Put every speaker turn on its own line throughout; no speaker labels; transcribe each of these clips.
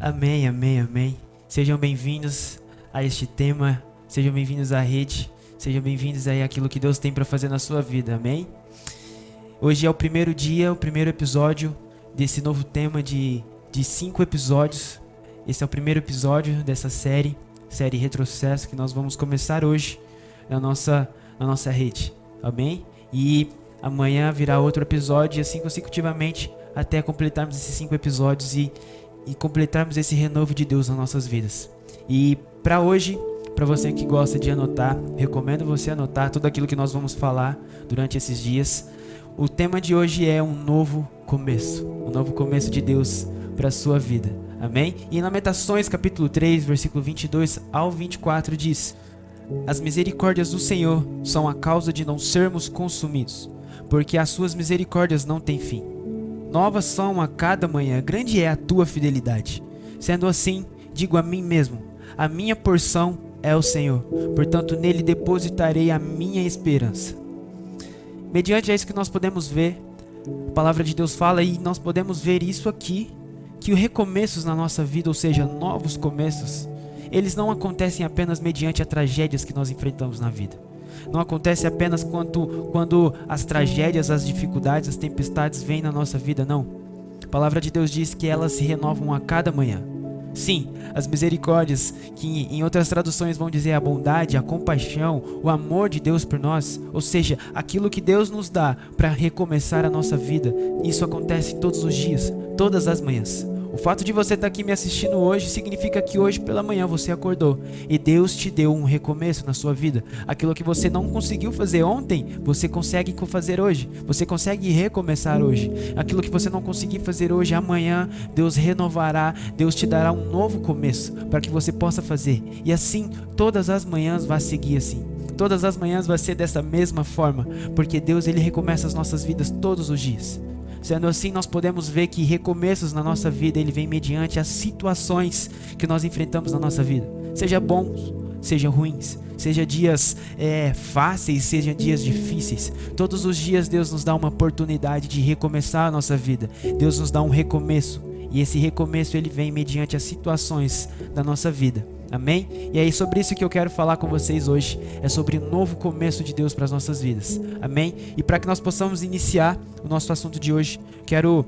Amém, amém, amém. Sejam bem-vindos a este tema, sejam bem-vindos à rede, sejam bem-vindos aí àquilo que Deus tem para fazer na sua vida, amém? Hoje é o primeiro dia, o primeiro episódio desse novo tema de 5 episódios. Esse é o primeiro episódio dessa série Retrocesso, que nós vamos começar hoje na nossa rede, amém? E amanhã virá outro episódio e assim consecutivamente até completarmos esses 5 episódios e completarmos esse renovo de Deus nas nossas vidas. E para hoje, para você que gosta de anotar, recomendo você anotar tudo aquilo que nós vamos falar durante esses dias. O tema de hoje é um novo começo de Deus para a sua vida, amém? E em Lamentações capítulo 3, versículo 22 ao 24 diz: As misericórdias do Senhor são a causa de não sermos consumidos, porque as suas misericórdias não têm fim. Novas são a cada manhã, grande é a tua fidelidade. Sendo assim, digo a mim mesmo, a minha porção é o Senhor, portanto nele depositarei a minha esperança. Mediante a isso que nós podemos ver, a palavra de Deus fala e nós podemos ver isso aqui, que os recomeços na nossa vida, ou seja, novos começos, eles não acontecem apenas mediante as tragédias que nós enfrentamos na vida. Não acontece apenas quando as tragédias, as dificuldades, as tempestades vêm na nossa vida, não. A palavra de Deus diz que elas se renovam a cada manhã. Sim, as misericórdias, que em outras traduções vão dizer a bondade, a compaixão, o amor de Deus por nós, ou seja, aquilo que Deus nos dá para recomeçar a nossa vida, isso acontece todos os dias, todas as manhãs. O fato de você estar aqui me assistindo hoje significa que hoje pela manhã você acordou e Deus te deu um recomeço na sua vida. Aquilo que você não conseguiu fazer ontem, você consegue fazer hoje. Você consegue recomeçar hoje. Aquilo que você não conseguiu fazer hoje, amanhã Deus renovará, Deus te dará um novo começo para que você possa fazer. E assim, todas as manhãs vai seguir assim. Todas as manhãs vai ser dessa mesma forma, porque Deus ele recomeça as nossas vidas todos os dias. Sendo assim, nós podemos ver que recomeços na nossa vida, ele vem mediante as situações que nós enfrentamos na nossa vida. Seja bons, seja ruins, seja dias fáceis, seja dias difíceis. Todos os dias Deus nos dá uma oportunidade de recomeçar a nossa vida. Deus nos dá um recomeço. E esse recomeço, ele vem mediante as situações da nossa vida. Amém? E é sobre isso que eu quero falar com vocês hoje. É sobre o novo começo de Deus para as nossas vidas. Amém? E para que nós possamos iniciar o nosso assunto de hoje, quero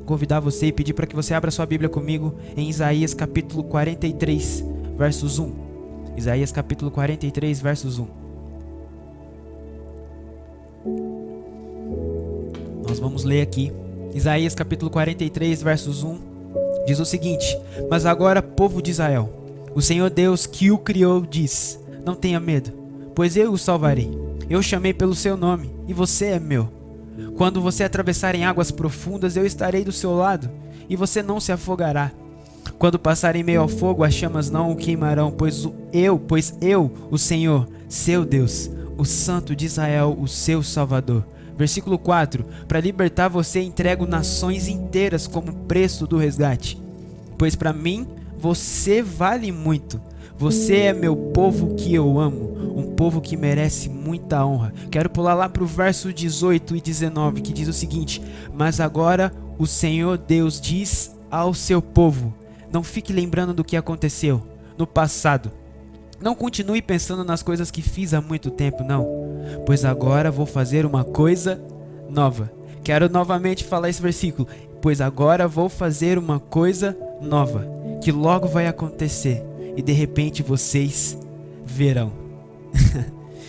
convidar você e pedir para que você abra sua Bíblia comigo em Isaías capítulo 43, versos 1. Isaías capítulo 43, versos 1. Nós vamos ler aqui. Isaías capítulo 43, versos 1. Diz o seguinte: Mas agora, povo de Israel, o Senhor Deus que o criou diz: Não tenha medo, pois eu o salvarei. Eu chamei pelo seu nome, e você é meu. Quando você atravessar em águas profundas, eu estarei do seu lado, e você não se afogará. Quando passar em meio ao fogo, as chamas não o queimarão, pois eu, o Senhor, seu Deus, o Santo de Israel, o seu Salvador. Versículo 4: Para libertar você entrego nações inteiras como preço do resgate. Pois para mim você vale muito. Você é meu povo que eu amo, um povo que merece muita honra. Quero pular lá para o verso 18 e 19, que diz o seguinte: Mas agora o Senhor Deus diz ao seu povo: Não fique lembrando do que aconteceu no passado. Não continue pensando nas coisas que fiz há muito tempo, não. Pois agora vou fazer uma coisa nova. Quero novamente falar esse versículo. Pois agora vou fazer uma coisa nova, que logo vai acontecer, e de repente vocês verão.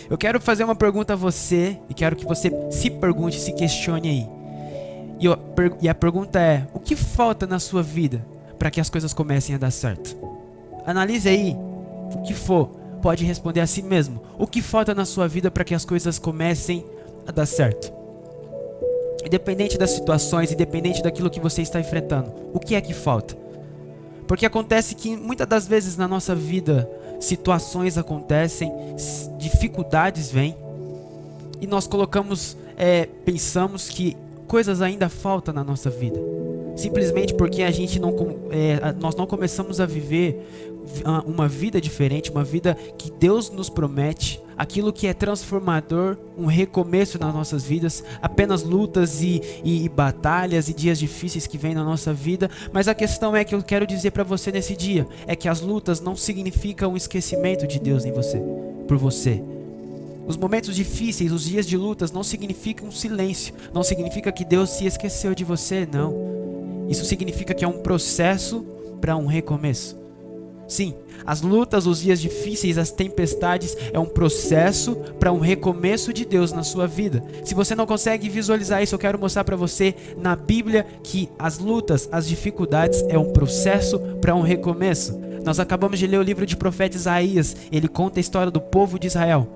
Eu quero fazer uma pergunta a você, e quero que você se pergunte, se questione aí. E a pergunta é: o que falta na sua vida para que as coisas comecem a dar certo? Analise aí, o que for, pode responder a si mesmo. O que falta na sua vida para que as coisas comecem a dar certo? Independente das situações, independente daquilo que você está enfrentando, o que é que falta? Porque acontece que muitas das vezes na nossa vida, situações acontecem, dificuldades vêm, e nós pensamos que coisas ainda faltam na nossa vida. simplesmente porque nós não começamos a viver uma vida diferente, uma vida que Deus nos promete, aquilo que é transformador, um recomeço nas nossas vidas, apenas lutas e batalhas e dias difíceis que vêm na nossa vida. Mas a questão é que eu quero dizer para você nesse dia, é que as lutas não significam um esquecimento de Deus em você, por você. Os momentos difíceis, os dias de lutas não significam um silêncio, não significa que Deus se esqueceu de você, não. Isso significa que é um processo para um recomeço. Sim, as lutas, os dias difíceis, as tempestades é um processo para um recomeço de Deus na sua vida. Se você não consegue visualizar isso, eu quero mostrar para você na Bíblia que as lutas, as dificuldades é um processo para um recomeço. Nós acabamos de ler o livro de profeta Isaías, ele conta a história do povo de Israel.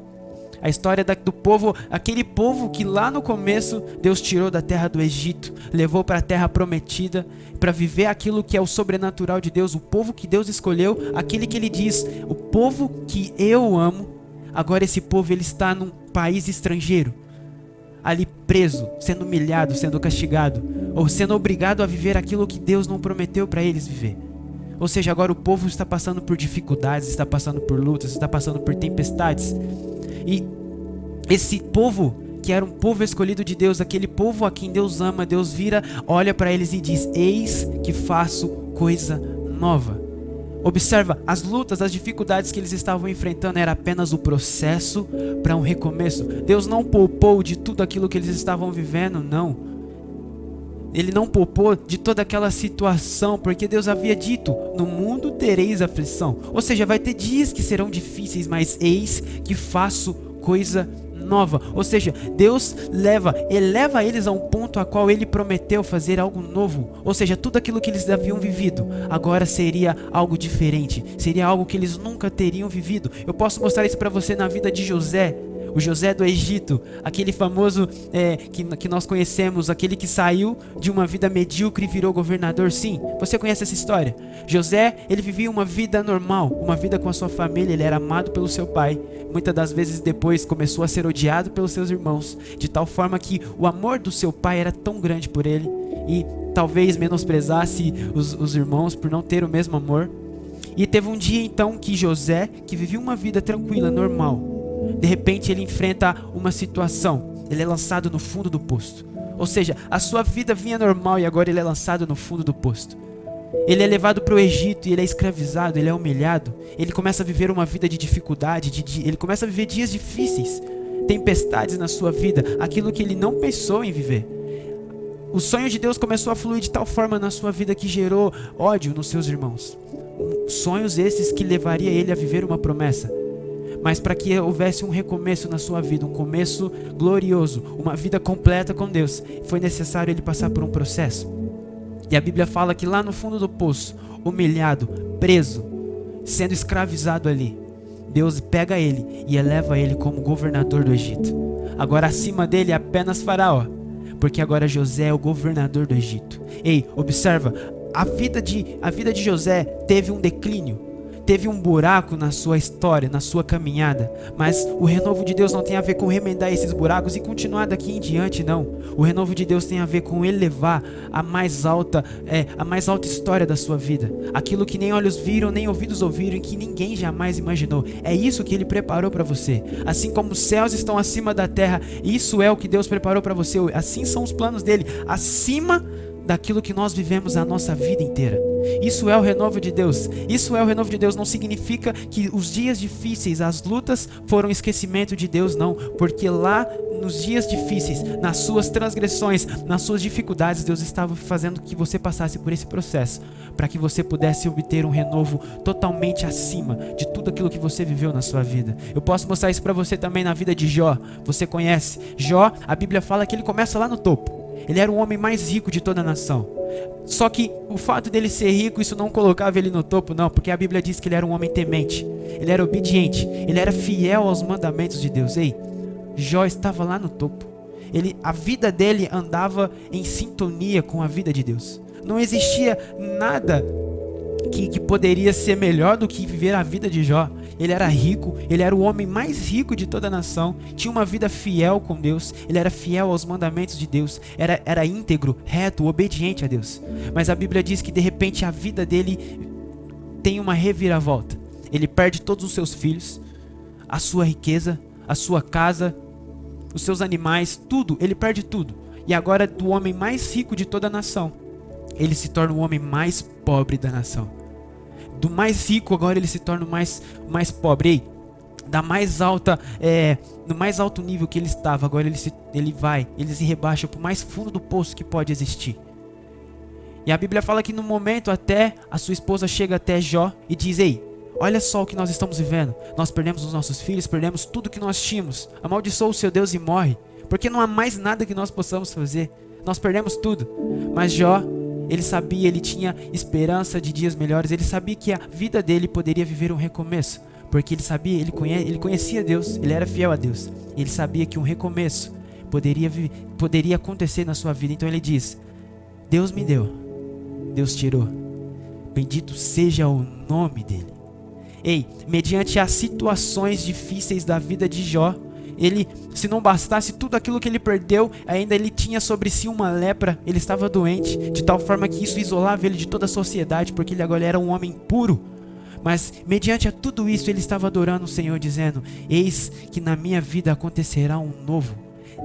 A história do povo, aquele povo que lá no começo Deus tirou da terra do Egito, levou para a terra prometida, para viver aquilo que é o sobrenatural de Deus, o povo que Deus escolheu, aquele que ele diz, o povo que eu amo. Agora esse povo ele está num país estrangeiro, ali preso, sendo humilhado, sendo castigado, ou sendo obrigado a viver aquilo que Deus não prometeu para eles viver. Ou seja, agora o povo está passando por dificuldades, está passando por lutas, está passando por tempestades. E esse povo, que era um povo escolhido de Deus, aquele povo a quem Deus ama, Deus vira, olha para eles e diz, eis que faço coisa nova. Observa, as lutas, as dificuldades que eles estavam enfrentando era apenas o processo para um recomeço. Deus não poupou de tudo aquilo que eles estavam vivendo, não. Ele não poupou de toda aquela situação, porque Deus havia dito, no mundo tereis aflição. Ou seja, vai ter dias que serão difíceis, mas eis que faço coisa nova. Ou seja, Deus eleva eles a um ponto a qual Ele prometeu fazer algo novo. Ou seja, tudo aquilo que eles haviam vivido, agora seria algo diferente. Seria algo que eles nunca teriam vivido. Eu posso mostrar isso para você na vida de José. O José do Egito, aquele famoso que nós conhecemos, aquele que saiu de uma vida medíocre e virou governador. Sim, você conhece essa história. José, ele vivia uma vida normal, uma vida com a sua família, ele era amado pelo seu pai. Muitas das vezes depois começou a ser odiado pelos seus irmãos, de tal forma que o amor do seu pai era tão grande por ele, e talvez menosprezasse os irmãos por não ter o mesmo amor. E teve um dia então que José, que vivia uma vida tranquila, normal, de repente ele enfrenta uma situação, ele é lançado no fundo do poço. Ou seja, a sua vida vinha normal e agora ele é lançado no fundo do poço. Ele é levado para o Egito e ele é escravizado, ele é humilhado. Ele começa a viver uma vida de dificuldade, ele começa a viver dias difíceis, tempestades na sua vida, aquilo que ele não pensou em viver. O sonho de Deus começou a fluir de tal forma na sua vida que gerou ódio nos seus irmãos. Sonhos esses que levaria ele a viver uma promessa. Mas para que houvesse um recomeço na sua vida, um começo glorioso, uma vida completa com Deus, foi necessário ele passar por um processo. E a Bíblia fala que lá no fundo do poço, humilhado, preso, sendo escravizado ali, Deus pega ele e eleva ele como governador do Egito. Agora acima dele é apenas Faraó, porque agora José é o governador do Egito. Ei, observa, a vida de José teve um declínio. Teve um buraco na sua história, na sua caminhada, mas o renovo de Deus não tem a ver com remendar esses buracos e continuar daqui em diante, não. O renovo de Deus tem a ver com elevar a mais alta história da sua vida, aquilo que nem olhos viram, nem ouvidos ouviram e que ninguém jamais imaginou. É isso que Ele preparou para você. Assim como os céus estão acima da terra, isso é o que Deus preparou para você. Assim são os planos dele, acima daquilo que nós vivemos a nossa vida inteira. Isso é o renovo de Deus. Isso é o renovo de Deus. Não significa que os dias difíceis, as lutas foram esquecimento de Deus, não. Porque lá nos dias difíceis, nas suas transgressões, nas suas dificuldades, Deus estava fazendo que você passasse por esse processo, para que você pudesse obter um renovo totalmente acima de tudo aquilo que você viveu na sua vida. Eu posso mostrar isso para você também na vida de Jó. Você conhece Jó? A Bíblia fala que ele começa lá no topo. Ele era o homem mais rico de toda a nação. Só que o fato dele ser rico, isso não colocava ele no topo, não. Porque a Bíblia diz que ele era um homem temente. Ele era obediente. Ele era fiel aos mandamentos de Deus. Ei, Jó estava lá no topo. A vida dele andava em sintonia com a vida de Deus. Não existia nada que poderia ser melhor do que viver a vida de Jó. Ele era rico, ele era o homem mais rico de toda a nação, tinha uma vida fiel com Deus, ele era fiel aos mandamentos de Deus, era íntegro, reto, obediente a Deus. Mas a Bíblia diz que de repente a vida dele tem uma reviravolta. Ele perde todos os seus filhos, a sua riqueza, a sua casa, os seus animais, tudo, ele perde tudo. E agora, do homem mais rico de toda a nação, ele se torna o homem mais pobre da nação. Do mais rico, agora ele se torna o mais pobre. Ei, da mais alta, no mais alto nível que ele estava, agora ele se rebaixa para o mais fundo do poço que pode existir. E a Bíblia fala que no momento até a sua esposa chega até Jó e diz: ei, olha só o que nós estamos vivendo. Nós perdemos os nossos filhos, perdemos tudo que nós tínhamos. Amaldiçoa o seu Deus e morre, porque não há mais nada que nós possamos fazer. Nós perdemos tudo. Mas Jó, ele sabia, ele tinha esperança de dias melhores. Ele sabia que a vida dele poderia viver um recomeço, porque ele sabia, ele conhecia Deus, ele era fiel a Deus. Ele sabia que um recomeço poderia acontecer na sua vida. Então ele diz: Deus me deu, Deus tirou, bendito seja o nome dele. Ei, mediante as situações difíceis da vida de Jó, ele, se não bastasse tudo aquilo que ele perdeu, ainda ele tinha sobre si uma lepra. Ele estava doente, de tal forma que isso isolava ele de toda a sociedade, porque ele agora era um homem puro. Mas mediante a tudo isso, ele estava adorando o Senhor, dizendo: eis que na minha vida acontecerá um novo.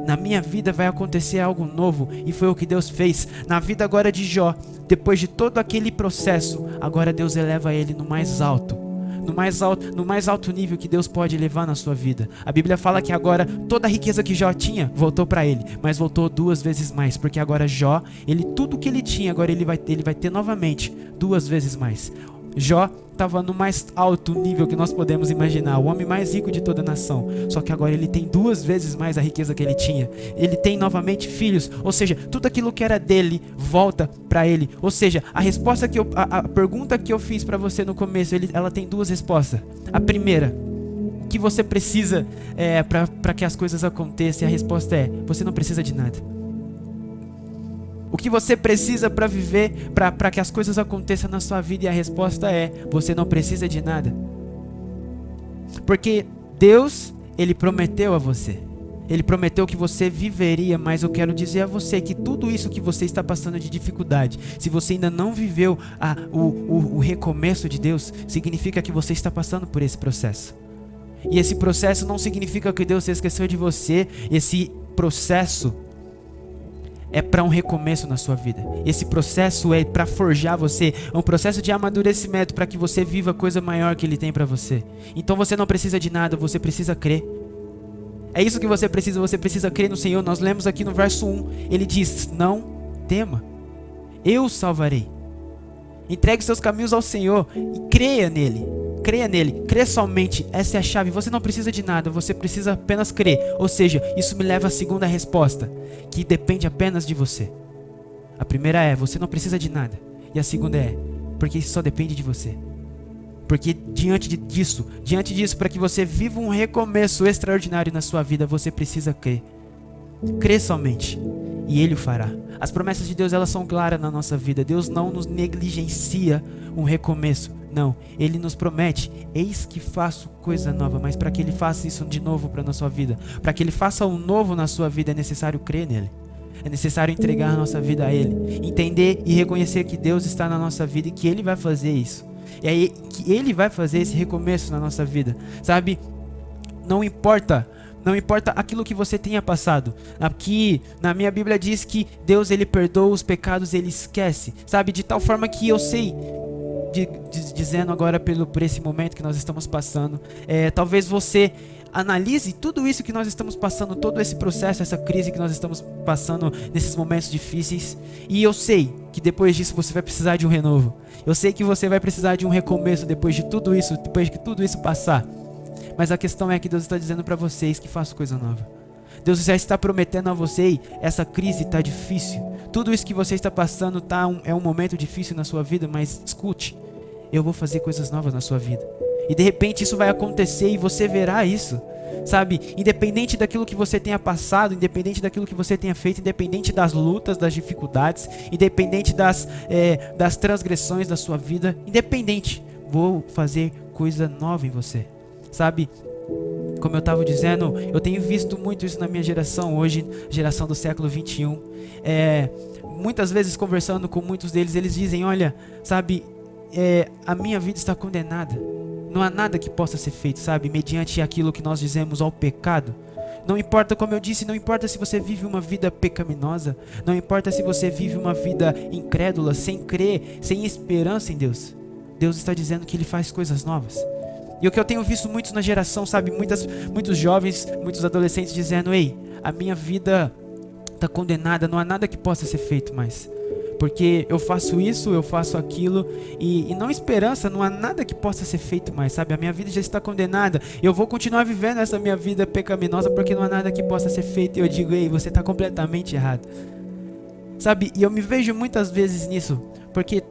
Na minha vida vai acontecer algo novo. E foi o que Deus fez na vida agora de Jó. Depois de todo aquele processo, agora Deus eleva ele no mais alto nível que Deus pode levar na sua vida. A Bíblia fala que agora toda a riqueza que Jó tinha voltou para ele, mas voltou 2 vezes mais, porque agora Jó, tudo que ele tinha, agora ele vai ter novamente 2 vezes mais. Jó estava no mais alto nível que nós podemos imaginar, o homem mais rico de toda a nação. Só que agora ele tem 2 vezes mais a riqueza que ele tinha. Ele tem novamente filhos, ou seja, tudo aquilo que era dele volta para ele. Ou seja, a pergunta que eu fiz para você no começo, ela tem 2 respostas. A primeira: o que você precisa para que as coisas aconteçam? E a resposta é: você não precisa de nada. O que você precisa para viver, para que as coisas aconteçam na sua vida? E a resposta é: você não precisa de nada. Porque Deus, Ele prometeu a você. Ele prometeu que você viveria, mas eu quero dizer a você que tudo isso que você está passando de dificuldade, se você ainda não viveu o recomeço de Deus, significa que você está passando por esse processo. E esse processo não significa que Deus se esqueceu de você. Esse processo é para um recomeço na sua vida. Esse processo é para forjar você. É um processo de amadurecimento para que você viva a coisa maior que Ele tem para você. Então você não precisa de nada, você precisa crer. É isso que você precisa crer no Senhor. Nós lemos aqui no verso 1, Ele diz: não tema, eu o salvarei. Entregue seus caminhos ao Senhor e creia nele. Creia nele, crê somente. Essa é a chave. Você não precisa de nada, você precisa apenas crer. Ou seja, isso me leva à segunda resposta, que depende apenas de você. A primeira é: você não precisa de nada. E a segunda é: porque isso só depende de você. Porque diante disso, para que você viva um recomeço extraordinário na sua vida, você precisa crer. Crê somente, e Ele o fará. As promessas de Deus, elas são claras na nossa vida. Deus não nos negligencia um recomeço. Não, Ele nos promete: eis que faço coisa nova. Mas para que Ele faça isso de novo para a nossa vida, para que Ele faça um novo na sua vida, é necessário crer nele. É necessário entregar a nossa vida a Ele, entender e reconhecer que Deus está na nossa vida e que Ele vai fazer isso. E aí que Ele vai fazer esse recomeço na nossa vida, sabe? Não importa aquilo que você tenha passado. Aqui na minha Bíblia diz que Deus, Ele perdoa os pecados, Ele esquece, sabe? De tal forma que eu sei, dizendo agora por esse momento que nós estamos passando, talvez você analise tudo isso que nós estamos passando, todo esse processo, essa crise que nós estamos passando nesses momentos difíceis. E eu sei que depois disso você vai precisar de um renovo. Eu sei que você vai precisar de um recomeço depois de tudo isso, depois que tudo isso passar. Mas a questão é que Deus está dizendo para vocês que faça coisa nova. Deus já está prometendo a você: essa crise está difícil, tudo isso que você está passando é um momento difícil na sua vida, mas escute, eu vou fazer coisas novas na sua vida. E de repente isso vai acontecer e você verá isso. sabe? Independente daquilo que você tenha passado, independente daquilo que você tenha feito, independente das lutas, das dificuldades, independente das transgressões da sua vida, independente, vou fazer coisa nova em você, sabe? Como eu estava dizendo, eu tenho visto muito isso na minha geração hoje, geração do século 21. Muitas vezes conversando com muitos deles, eles dizem, olha, sabe, a minha vida está condenada. Não há nada que possa ser feito, sabe, mediante aquilo que nós dizemos ao pecado. Não importa, como eu disse, não importa se você vive uma vida pecaminosa, não importa se você vive uma vida incrédula, sem crer, sem esperança em Deus. Deus está dizendo que Ele faz coisas novas. E o que eu tenho visto muito na geração, sabe, muitos jovens, muitos adolescentes dizendo, ei, a minha vida está condenada, não há nada que possa ser feito mais. Porque eu faço isso, eu faço aquilo, e não esperança, não há nada que possa ser feito mais, sabe? A minha vida já está condenada, eu vou continuar vivendo essa minha vida pecaminosa porque não há nada que possa ser feito. E eu digo, ei, você está completamente errado. Sabe, e eu me vejo muitas vezes nisso, porque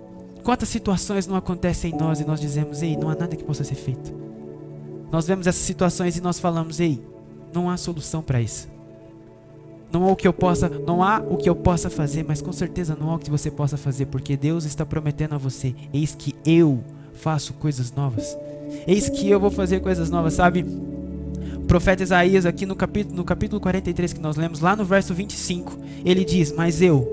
quantas situações não acontecem em nós e nós dizemos, ei, não há nada que possa ser feito. Nós vemos essas situações e nós falamos, ei, não há solução para isso. Não há o que eu possa fazer, mas com certeza não há o que você possa fazer, porque Deus está prometendo a você, eis que eu faço coisas novas. Eis que eu vou fazer coisas novas, sabe? O profeta Isaías aqui no capítulo 43 que nós lemos, lá no verso 25, ele diz, mas eu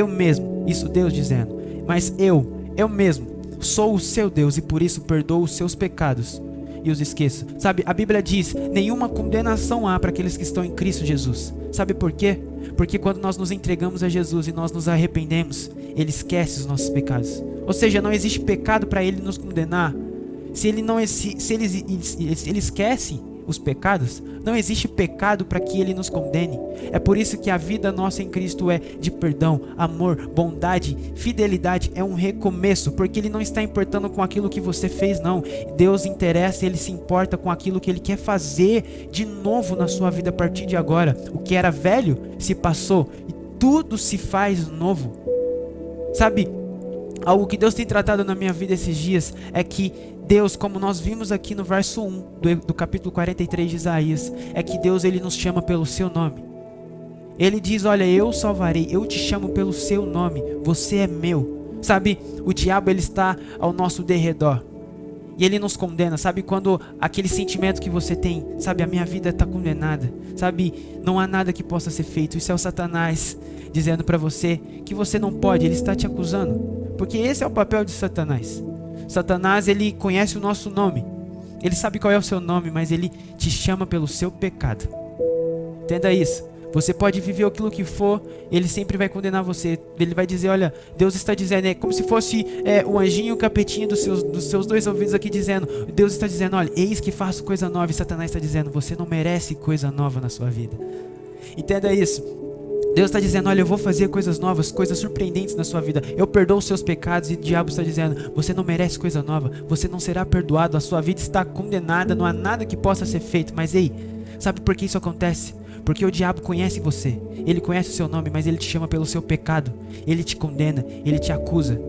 mesmo, isso Deus dizendo, mas eu mesmo sou o seu Deus e por isso perdoo os seus pecados e os esqueço. Sabe, a Bíblia diz, nenhuma condenação há para aqueles que estão em Cristo Jesus. Sabe por quê? Porque quando nós nos entregamos a Jesus e nós nos arrependemos, Ele esquece os nossos pecados. Ou seja, não existe pecado para Ele nos condenar. Se Ele esquece os pecados, não existe pecado para que Ele nos condene. É por isso que a vida nossa em Cristo é de perdão, amor, bondade, fidelidade, é um recomeço, porque Ele não está importando com aquilo que você fez, não. Deus interessa, Ele se importa com aquilo que Ele quer fazer de novo na sua vida a partir de agora. O que era velho se passou e tudo se faz novo. Sabe, algo que Deus tem tratado na minha vida esses dias é que Deus, como nós vimos aqui no verso 1 do capítulo 43 de Isaías, é que Deus, Ele nos chama pelo seu nome. Ele diz, olha, eu salvarei, eu te chamo pelo seu nome, você é meu. Sabe, o diabo, ele está ao nosso derredor e ele nos condena, sabe, quando aquele sentimento que você tem, sabe, a minha vida está condenada, sabe, não há nada que possa ser feito. Isso é o Satanás dizendo para você que você não pode, ele está te acusando, porque esse é o papel de Satanás. Satanás, ele conhece o nosso nome, ele sabe qual é o seu nome, mas ele te chama pelo seu pecado. Entenda isso. Você pode viver aquilo que for, ele sempre vai condenar você. Ele vai dizer, olha, Deus está dizendo, é como se fosse o anjinho e o capetinho dos seus dois ouvidos aqui dizendo, Deus está dizendo, olha, eis que faço coisa nova, e Satanás está dizendo, você não merece coisa nova na sua vida. Entenda isso. Deus está dizendo, olha, eu vou fazer coisas novas, coisas surpreendentes na sua vida. Eu perdoo os seus pecados, e o diabo está dizendo, você não merece coisa nova, você não será perdoado, a sua vida está condenada, não há nada que possa ser feito. Mas ei, sabe por que isso acontece? Porque o diabo conhece você, ele conhece o seu nome, mas ele te chama pelo seu pecado, ele te condena, ele te acusa.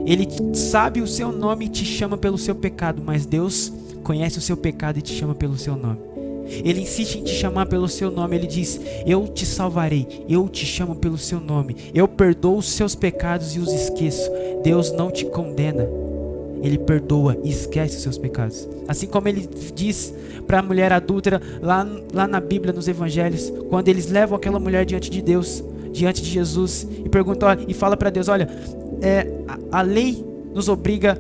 Ele sabe o seu nome e te chama pelo seu pecado, mas Deus conhece o seu pecado e te chama pelo seu nome. Ele insiste em te chamar pelo seu nome. Ele diz, eu te salvarei, eu te chamo pelo seu nome, eu perdoo os seus pecados e os esqueço. Deus não te condena, Ele perdoa e esquece os seus pecados. Assim como Ele diz para a mulher adúltera lá na Bíblia, nos Evangelhos, quando eles levam aquela mulher diante de Deus, diante de Jesus, e perguntam, olha, e fala para Deus, olha, a lei nos obriga,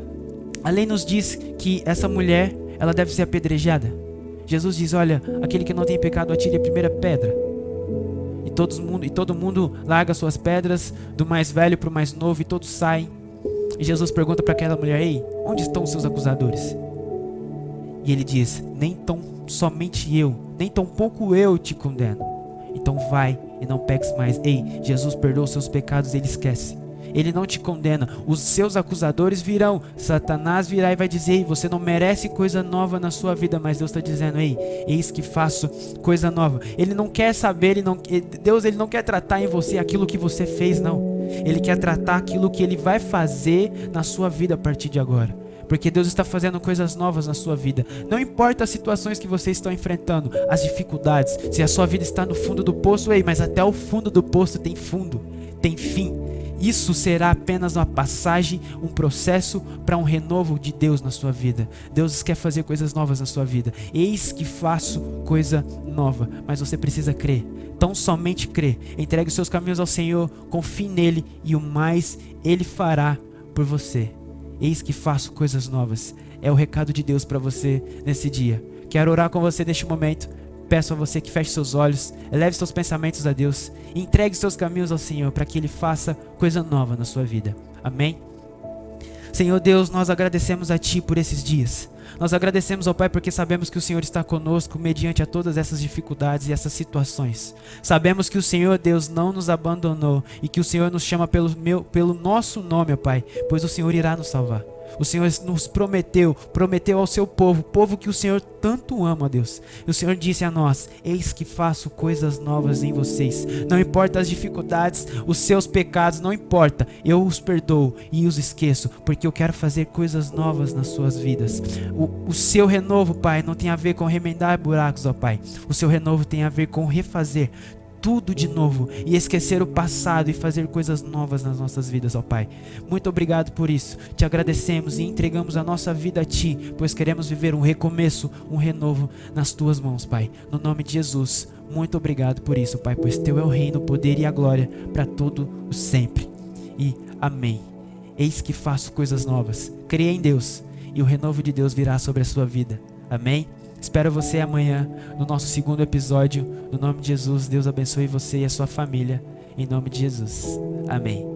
a lei nos diz que essa mulher, ela deve ser apedrejada. Jesus diz, olha, aquele que não tem pecado atire a primeira pedra. E todo mundo larga suas pedras, do mais velho para o mais novo, e todos saem. E Jesus pergunta para aquela mulher, ei, onde estão os seus acusadores? E ele diz, nem tão somente eu, nem tão pouco eu te condeno. Então vai e não peques mais. Ei, Jesus perdoa os seus pecados, Ele esquece. Ele não te condena. Os seus acusadores virão. Satanás virá e vai dizer, ei, você não merece coisa nova na sua vida. Mas Deus está dizendo, ei, eis que faço coisa nova. Ele não quer saber, Deus, Ele não quer tratar em você aquilo que você fez, não. Ele quer tratar aquilo que Ele vai fazer na sua vida a partir de agora. porque Deus está fazendo coisas novas na sua vida. Não importa as situações que você está enfrentando, as dificuldades, se a sua vida está no fundo do poço, mas até o fundo do poço tem fundo, tem fim. Isso será apenas uma passagem, um processo para um renovo de Deus na sua vida. Deus quer fazer coisas novas na sua vida. Eis que faço coisa nova, mas você precisa crer. Tão somente crer. Entregue os seus caminhos ao Senhor, confie nele e o mais Ele fará por você. Eis que faço coisas novas. É o recado de Deus para você nesse dia. Quero orar com você neste momento. Peço a você que feche seus olhos, eleve seus pensamentos a Deus, e entregue seus caminhos ao Senhor para que Ele faça coisa nova na sua vida. Amém? Senhor Deus, nós agradecemos a Ti por esses dias. Nós agradecemos ao Pai porque sabemos que o Senhor está conosco mediante a todas essas dificuldades e essas situações. Sabemos que o Senhor Deus não nos abandonou e que o Senhor nos chama pelo nosso nome, ó Pai, pois o Senhor irá nos salvar. O Senhor nos prometeu ao seu povo, povo que o Senhor tanto ama, Deus. E o Senhor disse a nós: eis que faço coisas novas em vocês. Não importa as dificuldades, os seus pecados, não importa. Eu os perdoo e os esqueço, porque eu quero fazer coisas novas nas suas vidas. O seu renovo, Pai, não tem a ver com remendar buracos, ó Pai. O seu renovo tem a ver com refazer tudo de novo e esquecer o passado e fazer coisas novas nas nossas vidas, ó Pai. Muito obrigado por isso. Te agradecemos e entregamos a nossa vida a Ti, pois queremos viver um recomeço, um renovo nas Tuas mãos, Pai. No nome de Jesus, muito obrigado por isso, Pai, pois Teu é o reino, o poder e a glória para todo o sempre. E amém. Eis que faço coisas novas. Creia em Deus e o renovo de Deus virá sobre a sua vida. Amém? Espero você amanhã no nosso segundo episódio. No nome de Jesus, Deus abençoe você e a sua família. Em nome de Jesus. Amém.